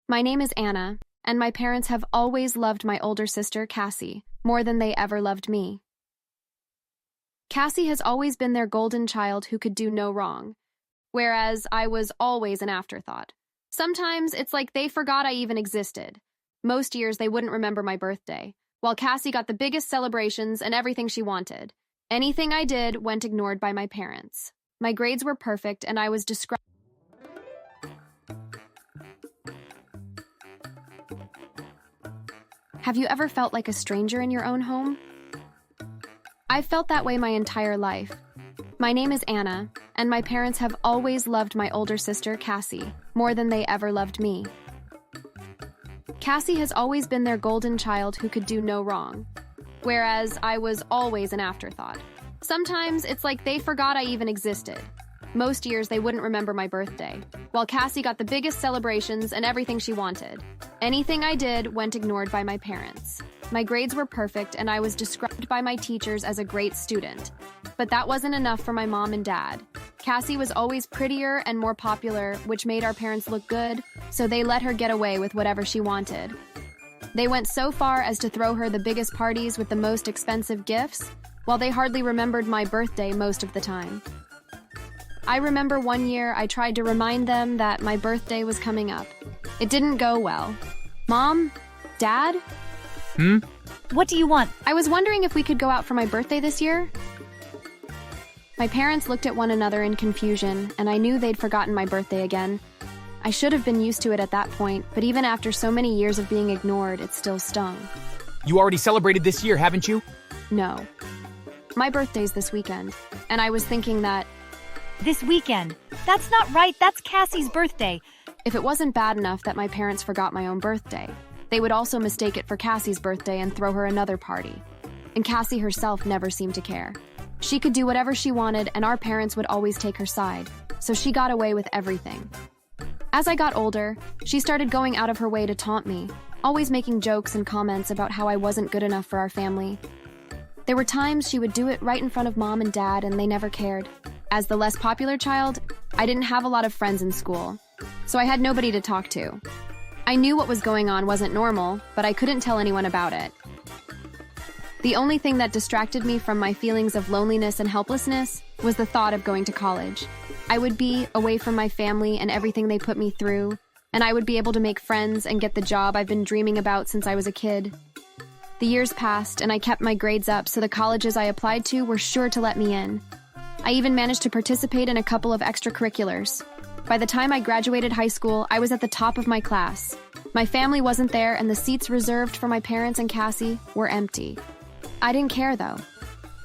My name is Anna, and my parents have always loved my older sister, Cassie, more than they ever loved me. Cassie has always been their golden child who could do no wrong, whereas I was always an afterthought. Sometimes it's like they forgot I even existed. Most years they wouldn't remember my birthday, while Cassie got the biggest celebrations and everything she wanted. Anything I did went ignored by my parents. My grades were perfect, and I was described. Have you ever felt like a stranger in your own home? I've felt that way my entire life. My name is Anna, and my parents have always loved my older sister, Cassie, more than they ever loved me. Cassie has always been their golden child who could do no wrong, whereas I was always an afterthought. Sometimes it's like they forgot I even existed. Most years they wouldn't remember my birthday, while Cassie got the biggest celebrations and everything she wanted. Anything I did went ignored by my parents. My grades were perfect, and I was described by my teachers as a great student. But that wasn't enough for my mom and dad. Cassie was always prettier and more popular, which made our parents look good, so they let her get away with whatever she wanted. They went so far as to throw her the biggest parties with the most expensive gifts, while they hardly remembered my birthday most of the time. I remember one year I tried to remind them that my birthday was coming up. It didn't go well. Mom? Dad? What do you want? I was wondering if we could go out for my birthday this year. My parents looked at one another in confusion, and I knew they'd forgotten my birthday again. I should have been used to it at that point, but even after so many years of being ignored, it still stung. You already celebrated this year, haven't you? No. My birthday's this weekend, and I was thinking that This weekend. That's not right, that's Cassie's birthday. if it wasn't bad enough that my parents forgot my own birthday, they would also mistake it for Cassie's birthday and throw her another party. And Cassie herself never seemed to care. She could do whatever she wanted, and our parents would always take her side, so she got away with everything. As I got older, she started going out of her way to taunt me, always making jokes and comments about how I wasn't good enough for our family. There were times she would do it right in front of Mom and Dad, and they never cared. As the less popular child, I didn't have a lot of friends in school, so I had nobody to talk to. I knew what was going on wasn't normal, but I couldn't tell anyone about it. The only thing that distracted me from my feelings of loneliness and helplessness was the thought of going to college. I would be away from my family and everything they put me through, and I would be able to make friends and get the job I've been dreaming about since I was a kid. The years passed, and I kept my grades up, so the colleges I applied to were sure to let me in. I even managed to participate in a couple of extracurriculars. By the time I graduated high school, I was at the top of my class. My family wasn't there, and the seats reserved for my parents and Cassie were empty. I didn't care, though.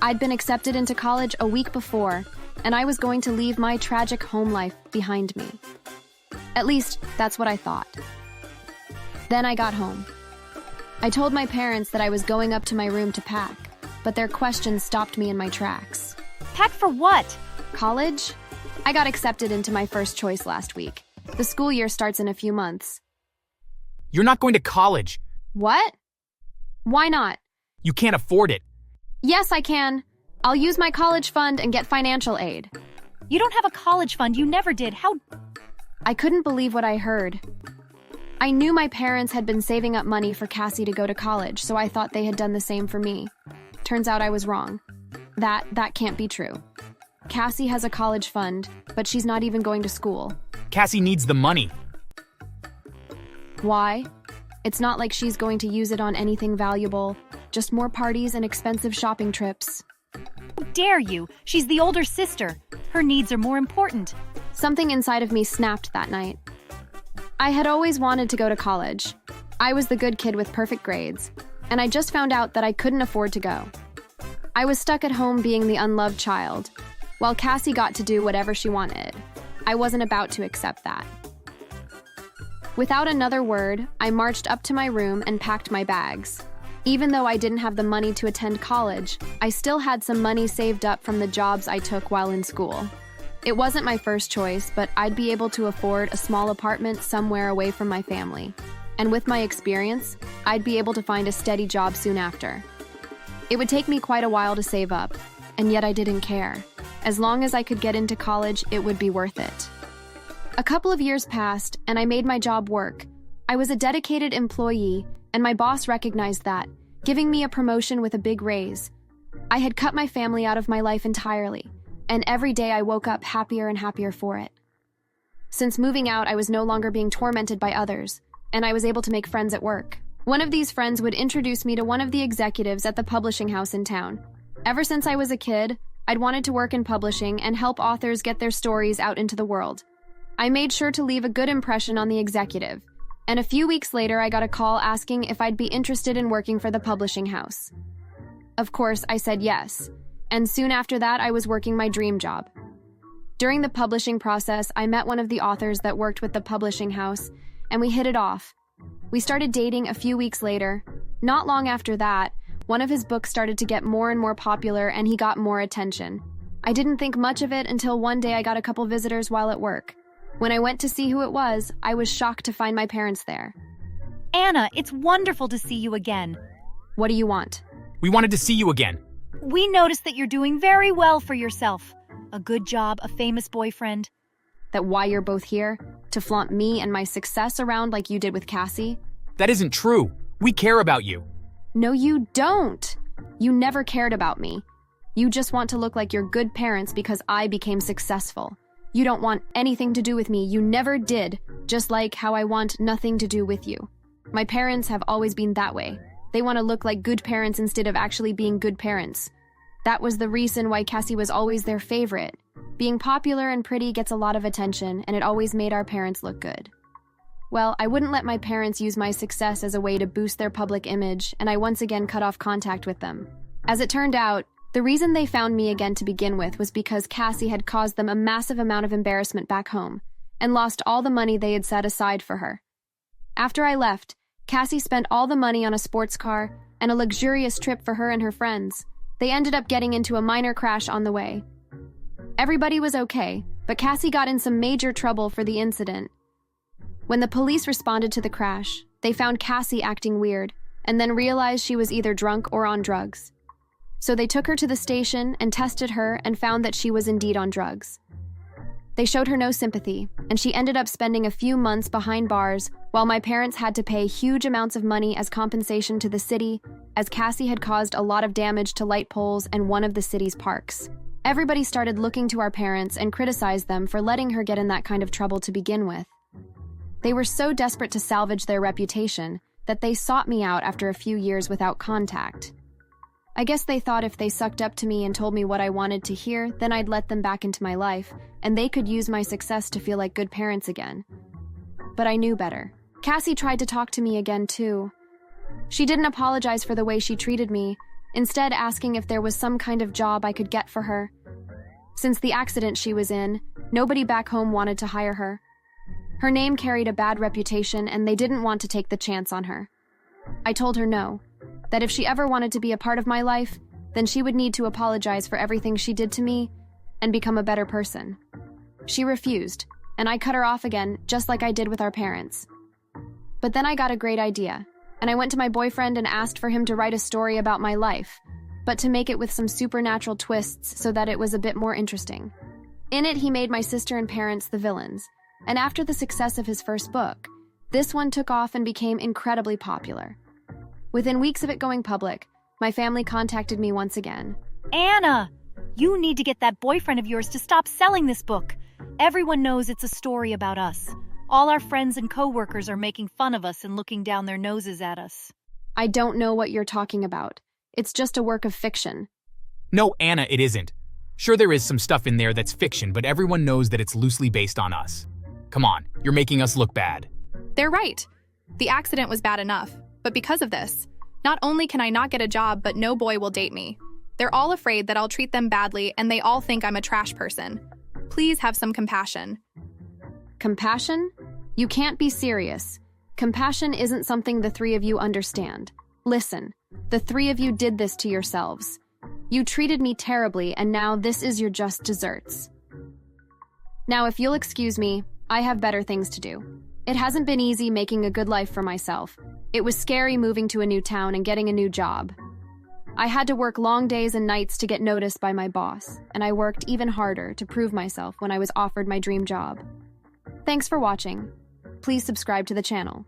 I'd been accepted into college a week before, and I was going to leave my tragic home life behind me. At least, that's what I thought. Then I got home. I told my parents that I was going up to my room to pack, but their questions stopped me in my tracks. Pack for what? College? I got accepted into my first choice last week. The school year starts in a few months. You're not going to college. What? Why not? You can't afford it. Yes, I can. I'll use my college fund and get financial aid. You don't have a college fund, you never did. How? I couldn't believe what I heard. I knew my parents had been saving up money for Cassie to go to college, so I thought they had done the same for me. Turns out I was wrong. That can't be true. Cassie has a college fund, but she's not even going to school. Cassie needs the money. Why? It's not like she's going to use it on anything valuable, just more parties and expensive shopping trips. How dare you? She's the older sister. Her needs are more important. Something inside of me snapped that night. I had always wanted to go to college. I was the good kid with perfect grades, and I just found out that I couldn't afford to go. I was stuck at home being the unloved child, while Cassie got to do whatever she wanted. I wasn't about to accept that. Without another word, I marched up to my room and packed my bags. Even though I didn't have the money to attend college, I still had some money saved up from the jobs I took while in school. It wasn't my first choice, but I'd be able to afford a small apartment somewhere away from my family. And with my experience, I'd be able to find a steady job soon after. It would take me quite a while to save up, and yet I didn't care. As long as I could get into college, it would be worth it. A couple of years passed, and I made my job work, I was a dedicated employee, and my boss recognized that, giving me a promotion with a big raise. I had cut my family out of my life entirely, and every day I woke up happier and happier for it. Since moving out, I was no longer being tormented by others, and I was able to make friends at work. One of these friends would introduce me to one of the executives at the publishing house in town. Ever since I was a kid, I'd wanted to work in publishing and help authors get their stories out into the world. I made sure to leave a good impression on the executive, and a few weeks later I got a call asking if I'd be interested in working for the publishing house. Of course, I said yes, and soon after that I was working my dream job. During the publishing process, I met one of the authors that worked with the publishing house, and we hit it off. We started dating a few weeks later. Not long after that, one of his books started to get more and more popular and he got more attention. I didn't think much of it until one day I got a couple visitors while at work. When I went to see who it was, I was shocked to find my parents there. Anna, it's wonderful to see you again. What do you want? We wanted to see you again. We noticed that you're doing very well for yourself. A good job, a famous boyfriend. That why you're both here? To flaunt me and my success around like you did with Cassie? That isn't true. We care about you. No, you don't. You never cared about me. You just want to look like your good parents because I became successful. You don't want anything to do with me. You never did, just like how I want nothing to do with you. My parents have always been that way. They want to look like good parents instead of actually being good parents. That was the reason why Cassie was always their favorite. Being popular and pretty gets a lot of attention, and it always made our parents look good. Well, I wouldn't let my parents use my success as a way to boost their public image, and I once again cut off contact with them. As it turned out, the reason they found me again to begin with was because Cassie had caused them a massive amount of embarrassment back home, and lost all the money they had set aside for her. After I left, Cassie spent all the money on a sports car and a luxurious trip for her and her friends. They ended up getting into a minor crash on the way. Everybody was okay, but Cassie got in some major trouble for the incident. When the police responded to the crash, they found Cassie acting weird, and then realized she was either drunk or on drugs. So they took her to the station and tested her and found that she was indeed on drugs. They showed her no sympathy, and she ended up spending a few months behind bars while my parents had to pay huge amounts of money as compensation to the city, as Cassie had caused a lot of damage to light poles and one of the city's parks. Everybody started looking to our parents and criticized them for letting her get in that kind of trouble to begin with. They were so desperate to salvage their reputation that they sought me out after a few years without contact. I guess they thought if they sucked up to me and told me what I wanted to hear, then I'd let them back into my life, and they could use my success to feel like good parents again. But I knew better. Cassie tried to talk to me again, too. She didn't apologize for the way she treated me, instead asking if there was some kind of job I could get for her. Since the accident she was in, nobody back home wanted to hire her. Her name carried a bad reputation, and they didn't want to take the chance on her. I told her no, that if she ever wanted to be a part of my life, then she would need to apologize for everything she did to me and become a better person. She refused, and I cut her off again, just like I did with our parents. But then I got a great idea, and I went to my boyfriend and asked for him to write a story about my life, but to make it with some supernatural twists so that it was a bit more interesting. In it, he made my sister and parents the villains, and after the success of his first book, this one took off and became incredibly popular. Within weeks of it going public, my family contacted me once again. Anna, you need to get that boyfriend of yours to stop selling this book. Everyone knows it's a story about us. All our friends and coworkers are making fun of us and looking down their noses at us. I don't know what you're talking about. It's just a work of fiction. No, Anna, it isn't. Sure, there is some stuff in there that's fiction, but everyone knows that it's loosely based on us. Come on, you're making us look bad. They're right. The accident was bad enough, but because of this, not only can I not get a job, but no boy will date me. They're all afraid that I'll treat them badly, and they all think I'm a trash person. Please have some compassion. Compassion? You can't be serious. Compassion isn't something the three of you understand. Listen, the three of you did this to yourselves. You treated me terribly, and now this is your just desserts. Now, if you'll excuse me, I have better things to do. It hasn't been easy making a good life for myself. It was scary moving to a new town and getting a new job. I had to work long days and nights to get noticed by my boss, and I worked even harder to prove myself when I was offered my dream job. Thanks for watching. Please subscribe to the channel.